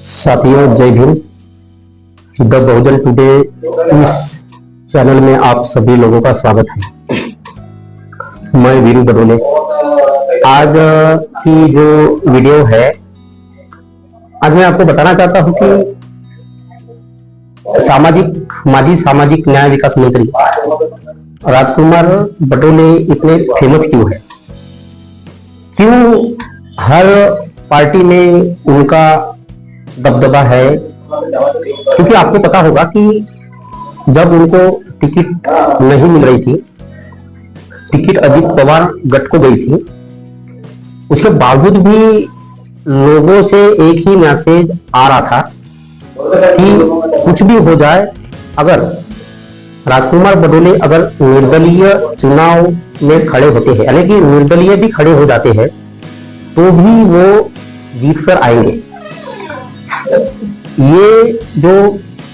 साथियों, जय Bhim. The Bahujan today इस चैनल में आप सभी लोगों का स्वागत है। मैं वीरू बडोले। आज की जो वीडियो है, आज मैं आपको बताना चाहता हूं कि माजी सामाजिक न्याय विकास मंत्री राजकुमार बडोले इतने फेमस क्यों है, क्यों हर पार्टी में उनका दबदबा है। क्योंकि आपको पता होगा कि जब उनको टिकट नहीं मिल रही थी, टिकट अजीत पवार गट को गई थी, उसके बावजूद भी लोगों से एक ही मैसेज आ रहा था कि कुछ भी हो जाए, अगर राजकुमार बडोले अगर निर्दलीय चुनाव में खड़े होते हैं, यानी कि निर्दलीय भी खड़े हो जाते हैं, तो भी वो जीत कर आएंगे। ये जो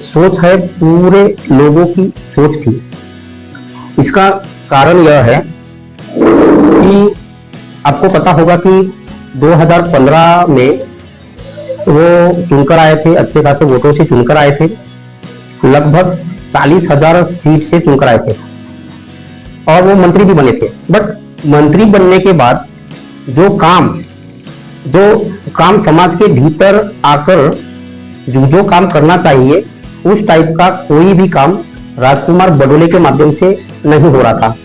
सोच है पूरे लोगों की सोच थी। इसका कारण यह है कि आपको पता होगा कि 2015 में वो चुनकर आए थे, अच्छे खासे वोटों से चुनकर आए थे, लगभग 40,000 सीट से चुनकर आए थे और वो मंत्री भी बने थे। बट मंत्री बनने के बाद जो काम समाज के भीतर आकर जो काम करना चाहिए, उस टाइप का कोई भी काम राजकुमार बडोले के माध्यम से नहीं हो रहा था।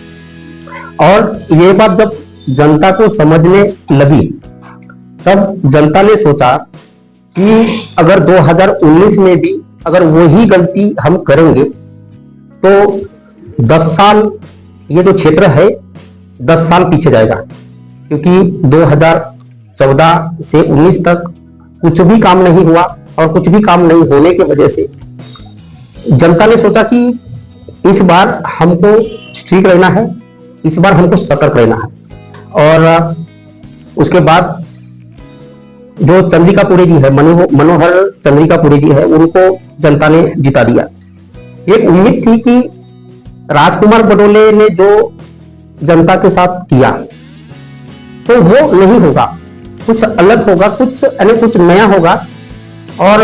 और ये बात जब जनता को समझने लगी, तब जनता ने सोचा कि अगर 2019 में भी अगर वही गलती हम करेंगे तो 10 साल ये जो क्षेत्र है 10 साल पीछे जाएगा। क्योंकि 2014 से 19 तक कुछ भी काम नहीं हुआ और कुछ भी काम नहीं होने की वजह से जनता ने सोचा कि इस बार हमको स्ट्रिक्ट रहना है, इस बार हमको सतर्क रहना है। और उसके बाद जो चंद्रिकापुरे जी है, मनोहर चंद्रिकापुरे जी है, उनको जनता ने जिता दिया। एक उम्मीद थी कि राजकुमार बडोले ने जो जनता के साथ किया तो वो नहीं होगा, कुछ अलग होगा, कुछ नया होगा और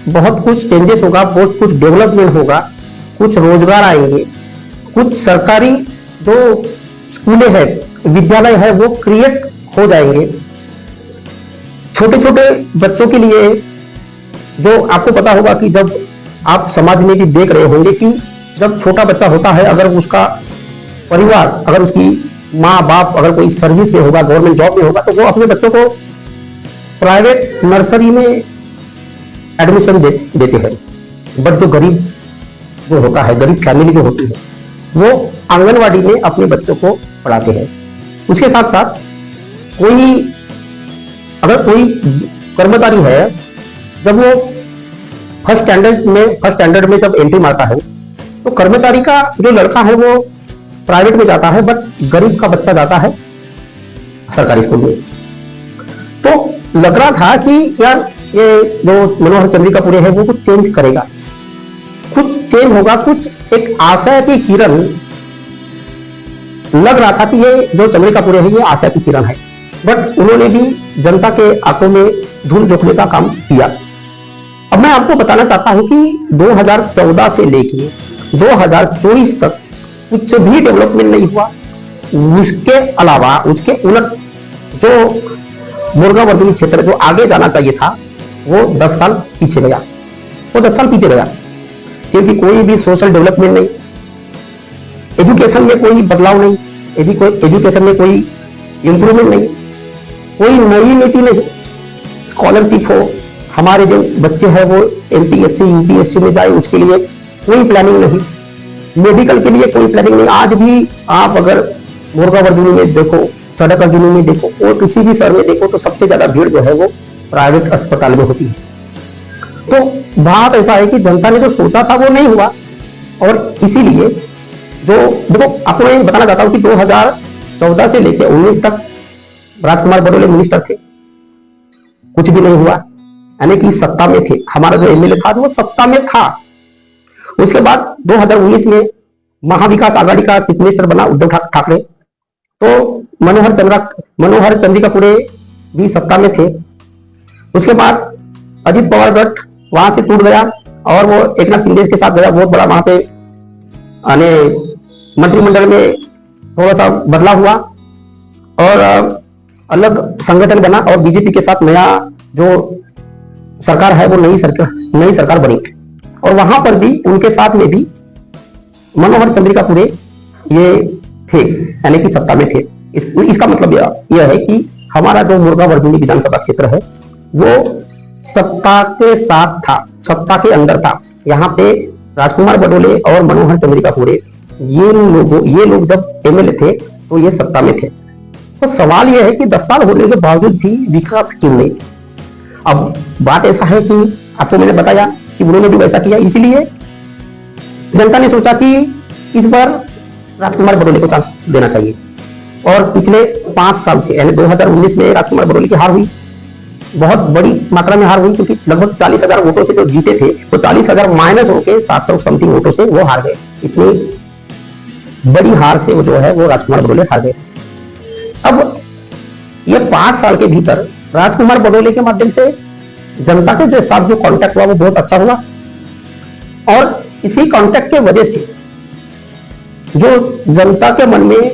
बहुत कुछ चेंजेस होगा, बहुत कुछ डेवलपमेंट होगा, कुछ रोजगार आएंगे, कुछ सरकारी जो स्कूलें हैं, विद्यालय है, वो क्रिएट हो जाएंगे। छोटे छोटे बच्चों के लिए, जो आपको पता होगा कि जब आप समाज में भी देख रहे होंगे कि जब छोटा बच्चा होता है, अगर उसका परिवार, अगर उसकी माँ बाप अगर कोई सर्विस में होगा, गवर्नमेंट जॉब में होगा, तो वो अपने बच्चों को प्राइवेट नर्सरी में एडमिशन देते हैं। बट जो गरीब जो होता है, गरीब फैमिली जो होती है, वो आंगनवाड़ी में अपने बच्चों को पढ़ाते हैं। उसके साथ साथ अगर कोई कर्मचारी है, जब वो फर्स्ट स्टैंडर्ड में जब एंट्री मारता है, तो कर्मचारी का जो लड़का है वो प्राइवेट में जाता है, बट गरीब का बच्चा जाता है सरकारी स्कूल में। तो लग रहा था कि यार ये जो मनोहर चंद्रिकापुरे है वो कुछ चेंज करेगा, कुछ चेंज होगा, कुछ एक आशा की किरण लग रहा था कि ये जो चंद्रिकापुरे है ये आशा की किरण है। बट उन्होंने भी जनता के आंखों में धूल झोंकने का काम किया। अब मैं आपको बताना चाहता हूं कि 2014 से लेकर 2024 तक कुछ भी डेवलपमेंट नहीं हुआ। उसके अलावा, उसके उलट जो मुर्गा वर्जनी क्षेत्र जो आगे जाना चाहिए था, वो 10 साल पीछे गया। क्योंकि कोई भी सोशल डेवलपमेंट नहीं, एजुकेशन में कोई बदलाव नहीं, एजुकेशन में कोई इंप्रूवमेंट नहीं, कोई नई नीति नहीं। स्कॉलरशिप हो, हमारे जो बच्चे हैं वो एमपीएससी यूपीएससी में जाए, उसके लिए कोई प्लानिंग नहीं। मेडिकल के लिए कोई प्लानिंग नहीं। आज भी आप अगर मुर्गा वर्जनी में देखो, सड़क अर्जुनी में देखो, और किसी भी शहर में देखो, तो सबसे ज्यादा भीड़ जो है वो प्राइवेट अस्पताल में होती है। तो बात ऐसा है कि जनता ने जो सोचा था वो नहीं हुआ। और इसीलिए जो देखो, आपको मैं बताना चाहता हूं कि 2014 से लेकर 19 तक राजकुमार बडोले मिनिस्टर थे, कुछ भी नहीं हुआ, यानी कि सत्ता में थे। हमारा जो एमएलए था वो सत्ता में था। उसके बाद 2019 में महाविकास आघाड़ी का चीफ मिनिस्टर बना उद्धव ठाकरे, तो मनोहर चंद्रिकापुरे भी सत्ता में थे। उसके बाद अजीत पवार गठ वहां से टूट गया और वो एकनाथ शिंदे के साथ गया। बहुत बड़ा वहां पे आने मंत्रिमंडल में थोड़ा सा बदलाव हुआ और अलग संगठन बना और बीजेपी के साथ नया जो सरकार है वो नई सरकार बनी और वहां पर भी उनके साथ में भी मनोहर चंद्रिकापुरे ये थे, यानी कि सत्ता में थे। इसका मतलब यह है कि हमारा जो मुर्गा वर्जुनी विधानसभा क्षेत्र है वो सत्ता के साथ था, सत्ता के अंदर था। यहाँ पे राजकुमार बडोले और मनोहर चंद्रिकापुरे ये लोग जब एमएलए थे तो ये सत्ता में थे। तो सवाल यह है कि 10 साल होने के बावजूद भी विकास क्यों नहीं। अब बात ऐसा है कि आपको मैंने बताया कि उन्होंने भी वैसा किया, इसीलिए जनता ने सोचा कि इस बार राजकुमार बडोले को चांस देना चाहिए। और पिछले 5 साल से यानी 2019 में राजकुमार बडोले की हार हुई, बहुत बड़ी मात्रा में हार हुई, क्योंकि लगभग 40,000 वोटों से जो जीते थे तो 40,000 माइनस होकर 700 समथिंग वोटों से वो हार गए। इतनी बड़ी हार से वो जो है वो राजकुमार बडोले हार गए। अब ये 5 साल के भीतर राजकुमार बडोले के माध्यम से जनता के जो साथ जो कांटेक्ट हुआ वो बहुत अच्छा हुआ और इसी कांटेक्ट के वजह से जो जनता के मन में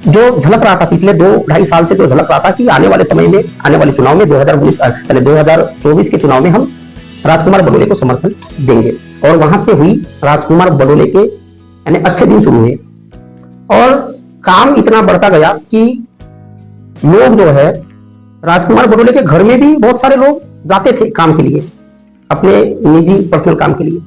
जो झलक रहा था पिछले 2-2.5 साल से जो झलक रहा था कि आने वाले समय में, आने वाले चुनाव में 2024 के चुनाव में हम राजकुमार बडोले को समर्थन देंगे। और वहां से हुई राजकुमार बडोले के यानी अच्छे दिन शुरू हुए और काम इतना बढ़ता गया कि लोग जो है राजकुमार बडोले के घर में भी बहुत सारे लोग जाते थे काम के लिए, अपने निजी पर्सनल काम के लिए,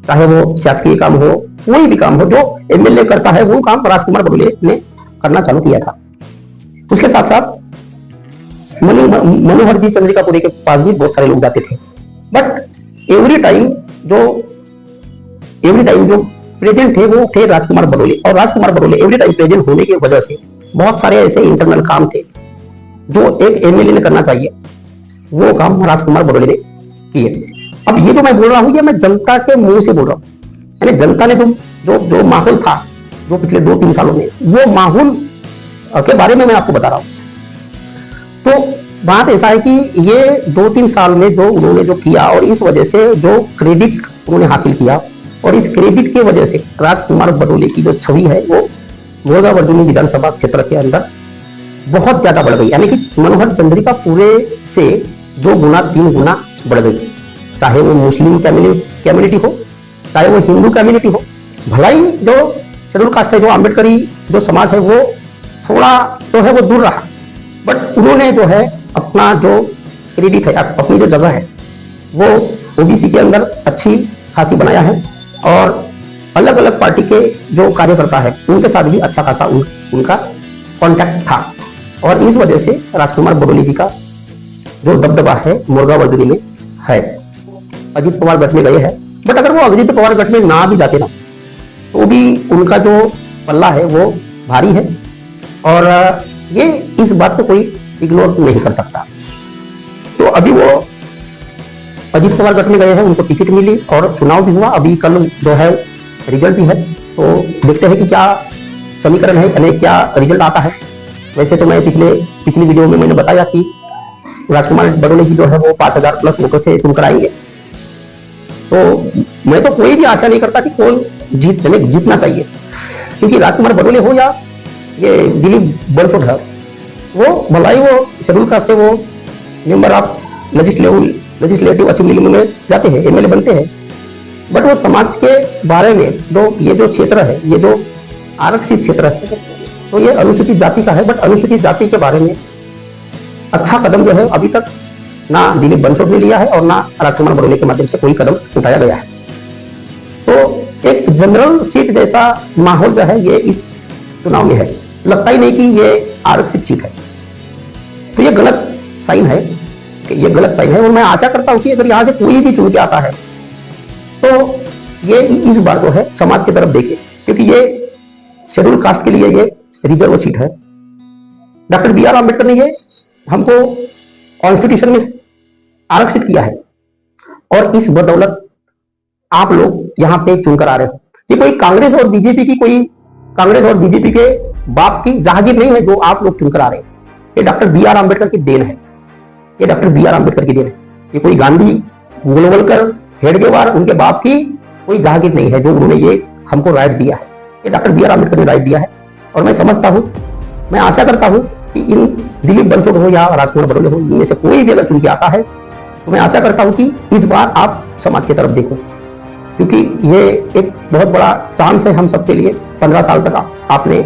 चाहे वो शासकीय काम हो, कोई भी काम हो जो एमएलए करता है वो काम राजकुमार बडोले ने करना चालू किया था। उसके साथ साथ मनोहर जी चंद्रिकापुरे के पास भी बहुत सारे लोग जाते थे। बट एवरी टाइम जो प्रेजेंट थे वो थे राजकुमार बडोले। और Rajkumar Badole every time present होने की वजह से बहुत सारे ऐसे इंटरनल काम थे जो एक एमएलए ने करना चाहिए, वो काम राजकुमार बडोले ने किए। अब ये जो मैं बोल रहा हूं ये मैं जनता के मुंह से बोल रहा हूं, यानी जनता ने जो माहौल था जो पिछले 2-3 सालों में, वो माहौल के बारे में मैं आपको बता रहा हूं। तो बात ऐसा है कि ये 2-3 साल में जो उन्होंने जो किया और इस वजह से जो क्रेडिट उन्होंने हासिल किया और इस क्रेडिट की वजह से राजकुमार बडोले की जो छवि है वो मुर्गा वर्जुनी विधानसभा क्षेत्र के अंदर बहुत ज्यादा बढ़ गई, यानी कि मनोहर चंद्रिकापुरे से 2 गुना 3 गुना बढ़ गई। चाहे वो मुस्लिम कम्युनिटी हो, चाहे वो हिंदू कम्युनिटी हो, भलाई जो शेड्यूल कास्ट है, जो अम्बेडकरी जो समाज है वो थोड़ा जो है वो दूर रहा, बट उन्होंने जो है अपना जो क्रेडिट है, अपनी जो जगह है वो ओबीसी के अंदर अच्छी खासी बनाया है और अलग अलग पार्टी के जो कार्यकर्ता है उनके साथ भी अच्छा खासा उनका कांटेक्ट था और इस वजह से राजकुमार बडोले जी का जो दबदबा है मुर्गा वर्जुनी में है। अजीत पवार गठ में गए हैं, बट अगर वो अजीत पवार गठ में ना भी जाते ना तो भी उनका जो पल्ला है वो भारी है और ये इस बात को कोई इग्नोर नहीं कर सकता। तो अभी वो अजीत पवार गठ में गए हैं, उनको टिकट मिली और चुनाव भी हुआ। अभी कल जो है रिजल्ट भी है, तो देखते हैं कि क्या समीकरण है, यानी क्या रिजल्ट आता है। वैसे तो मैं पिछली वीडियो में मैंने बताया कि राजकुमार बडोले जी जो है वो 5,000 प्लस वोटों से चुनकर आएंगे। तो मैं तो कोई भी आशा नहीं करता कि कौन जीतना चाहिए, क्योंकि राजकुमार बडोले हो या ये दिलीप बंसोड़ है, वो भलाई वो शेड्यूल कास्ट से वो मेंबर ऑफ लेजिस्लेटिव असेंबली में जाते हैं, एमएलए बनते हैं, बट वो समाज के बारे में ये जो क्षेत्र है, ये जो आरक्षित क्षेत्र है, तो ये अनुसूचित जाति का है, बट अनुसूचित जाति के बारे में अच्छा कदम जो है अभी तक ना दिलीप बंसोड़ ने लिया है और ना राजकुमार बडोले के माध्यम से कोई कदम उठाया गया है। तो एक जनरल सीट जैसा माहौल जो है ये इस चुनाव में है, लगता ही नहीं कि ये आरक्षित सीट है। तो ये गलत साइन है, ये गलत साइन है और मैं आशा करता हूं कि अगर यहां से कोई भी चुन के आता है तो ये इस बार जो है समाज की तरफ देखे, क्योंकि ये शेड्यूल कास्ट के लिए ये रिजर्व सीट है। डॉक्टर बी आर अम्बेडकर ने ये हमको कॉन्स्टिट्यूशन में आरक्षित किया है और इस बदौलत आप लोग यहाँ पे चुनकर आ रहे हो। ये कोई कांग्रेस और बीजेपी के बाप की जहागीर नहीं है जो आप लोग चुनकर आ रहे हैं, ये डॉक्टर बी आर अम्बेडकर की देन है, ये डॉक्टर बी आर अम्बेडकर की देन है। ये कोई गांधी गोलवलकर हेडगेवार उनके बाप की कोई जागीर नहीं है जो उन्होंने ये हमको राइट दिया है। ये डॉक्टर बी आर अम्बेडकर ने राइट दिया है। और मैं समझता हूं, मैं आशा करता हूं कि इन दिलीप बंसोड़ हो या राजकुमार बडोले हो, इनमें से कोई भी अगर चुन के आता है तो मैं आशा करता हूं कि इस बार आप समाज की तरफ देखो, क्योंकि ये एक बहुत बड़ा चांस है हम सबके लिए। 15 साल तक आपने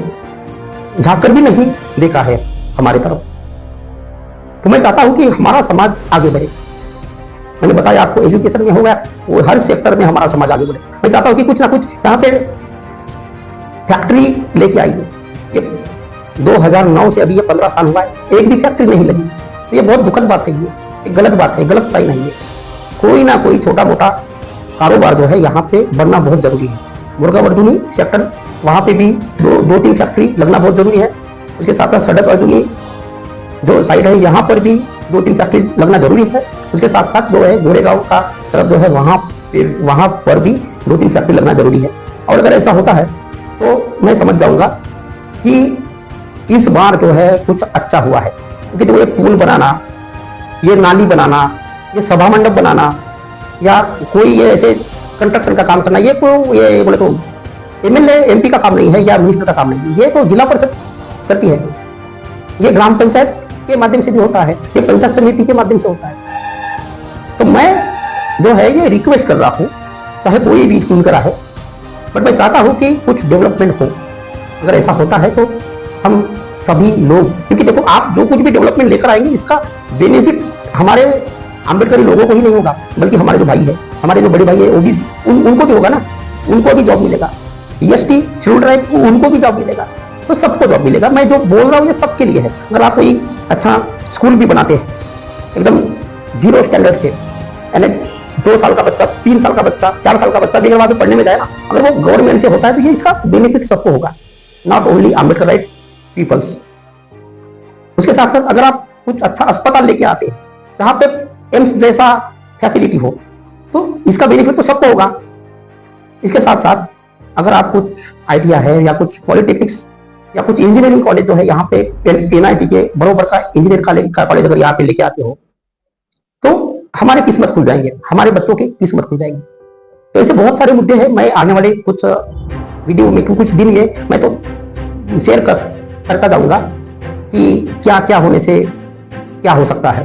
झांक कर भी नहीं देखा है हमारे तरफ, तो मैं चाहता हूं कि हमारा समाज आगे बढ़े। मैंने बताया आपको, एजुकेशन में होगा, वो हर सेक्टर में हमारा समाज आगे बढ़े। मैं चाहता हूं कि कुछ ना कुछ यहाँ पे फैक्ट्री लेके आइए। ये 2009 से अभी ये 15 साल हुआ है, एक भी फैक्ट्री नहीं लगी। तो ये बहुत दुखद बात है, ये गलत बात है, गलत साइन है। ये कोई ना कोई छोटा मोटा कारोबार जो है यहाँ पे बनना बहुत जरूरी है। मुर्गा वर्धुनी सेक्टर, वहां पे भी दो तीन फैक्ट्री लगना बहुत जरूरी है। उसके साथ साथ सड़क अर्जुनी जो साइड है यहाँ पर भी 2-3 फैक्ट्री लगना जरूरी है। उसके साथ साथ जो है गोरेगांव का तरफ जो है वहां पर भी 2-3 फैक्ट्री लगना जरूरी है। और अगर ऐसा होता है तो मैं समझ जाऊंगा कि इस बार जो है कुछ अच्छा हुआ है। क्योंकि तो ये पुल बनाना, ये नाली बनाना, ये सभा मंडप बनाना या कोई ये ऐसे कंस्ट्रक्शन का काम करना, ये बोले तो एमएलए एमपी का काम नहीं है या मिनिस्टर का काम नहीं है। ये तो जिला परिषद करती है, ये ग्राम पंचायत के माध्यम से भी होता है, ये पंचायत समिति के माध्यम से होता है। तो मैं जो है ये रिक्वेस्ट कर रहा हूं, चाहे कोई भी चुन कर आए, बट मैं चाहता हूं कि कुछ डेवलपमेंट हो। अगर ऐसा होता है तो हम सभी लोग, क्योंकि देखो आप जो कुछ भी डेवलपमेंट लेकर आएंगे इसका बेनिफिट हमारे आम्बेडकरी लोगों को ही नहीं होगा, बल्कि हमारे जो भाई है, हमारे जो बड़े भाई है ओबीसी, उनको भी होगा ना, उनको भी जॉब मिलेगा। एसटी शेड्यूल्ड ट्राइब उनको भी जॉब मिलेगा, तो सबको जॉब मिलेगा। मैं जो बोल रहा हूँ ये सबके लिए है। अगर आप कोई अच्छा स्कूल भी बनाते हैं एकदम 0 स्टैंडर्ड से, यानी 2 साल का बच्चा, 3 साल का बच्चा, 4 साल का बच्चा भी वहां पे पढ़ने में जाए ना, अगर वो गवर्नमेंट से होता है तो ये इसका बेनिफिट सबको होगा, not only Ambedkarite peoples. उसके साथ साथ अगर आप कुछ अच्छा अस्पताल लेके आते हैं जहां पे एम्स जैसा फैसिलिटी हो, तो इसका बेनिफिट तो सबको होगा। इसके साथ साथ अगर आप कुछ आइडिया है या कुछ पॉलिटेक्निक्स या कुछ इंजीनियरिंग कॉलेज जो है यहाँ पे एनआईटी के बरोबर का इंजीनियर का कॉलेज अगर यहाँ पे लेके आते हो तो हमारे किस्मत खुल जाएंगे, हमारे बच्चों की किस्मत खुल जाएगी। तो ऐसे बहुत सारे मुद्दे हैं। मैं आने वाले कुछ वीडियो में कुछ दिन में मैं तो शेयर करता जाऊंगा कि क्या क्या होने से क्या हो सकता है,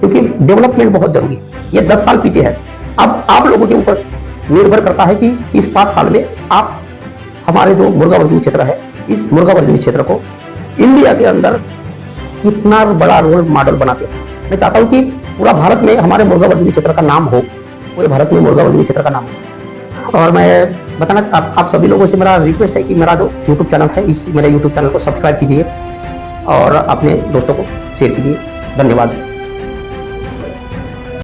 क्योंकि डेवलपमेंट बहुत जरूरी है। ये 10 साल पीछे है। अब आप लोगों के ऊपर निर्भर करता है कि इस 5 साल में आप हमारे जो मुर्गा वर्धुनी क्षेत्र है, इस मुर्गा वर्धुनी क्षेत्र को इंडिया के अंदर कितना बड़ा रोल मॉडल बनाते हैं। मैं चाहता हूं कि पूरा भारत में हमारे मुर्गा वर्धुनी क्षेत्र का नाम हो, पूरे भारत में मुर्गा वर्धुनी क्षेत्र का नाम हो। और मैं बताना आप सभी लोगों से मेरा रिक्वेस्ट है कि मेरा जो यूट्यूब चैनल है, इस मेरे यूट्यूब चैनल को सब्सक्राइब कीजिए और अपने दोस्तों को शेयर कीजिए। धन्यवाद।